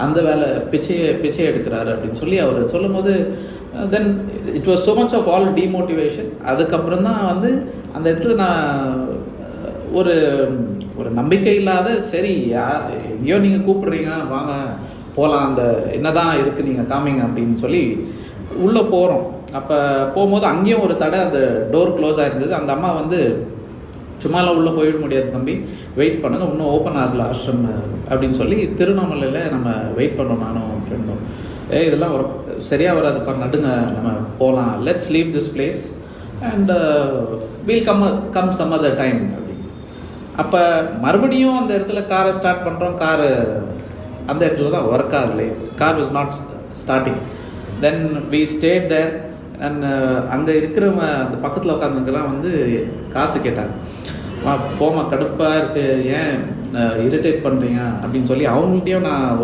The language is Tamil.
அந்த வேலை பிச்சை எடுக்கிறாரு அப்படின்னு சொல்லி அவர் சொல்லும்போது then it was so much of all demotivation. அதுக்கப்புறம் தான் வந்து அந்த இடத்துல நான் ஒரு ஒரு நம்பிக்கை இல்லாத, சரி எங்கேயோ நீங்கள் கூப்பிடுறீங்க வாங்க போகலாம், அந்த என்னதான் இருக்குது நீங்கள் காமிங்க அப்படின்னு சொல்லி உள்ளே போகிறோம். அப்போ போகும்போது அங்கேயும் ஒரு தடை, அந்த டோர் க்ளோஸ் ஆகிருந்தது. அந்த அம்மா வந்து சும்மாலாம் உள்ளே போயிட முடியாது தம்பி, வெயிட் பண்ணுங்கள், இன்னும் ஓப்பன் ஆகல ஆஷ்ரம் அப்படின்னு சொல்லி திருவண்ணாமலையில் நம்ம வெயிட் பண்ணோம் நானும் ஃப்ரெண்டும். இதெல்லாம் ஒரு சரியாக வராதுப்பா, நடுங்க, நம்ம போகலாம், let's leave this place and we'll come some other time அப்படின்னு. அப்போ மறுபடியும் அந்த இடத்துல காரை ஸ்டார்ட் பண்ணுறோம். காரு அந்த இடத்துல தான் ஒர்க் ஆகலை, car was not starting. Then we stayed there and அங்கே இருக்கிறவங்க அந்த பக்கத்தில் உட்காந்துங்கெல்லாம் வந்து காசு கேட்டாங்க. போமா கடுப்பாக இருக்குது, ஏன் இரிட்டேட் பண்ணுறீங்க அப்படின்னு சொல்லி அவங்கள்ட்டையும் நான் ஒரு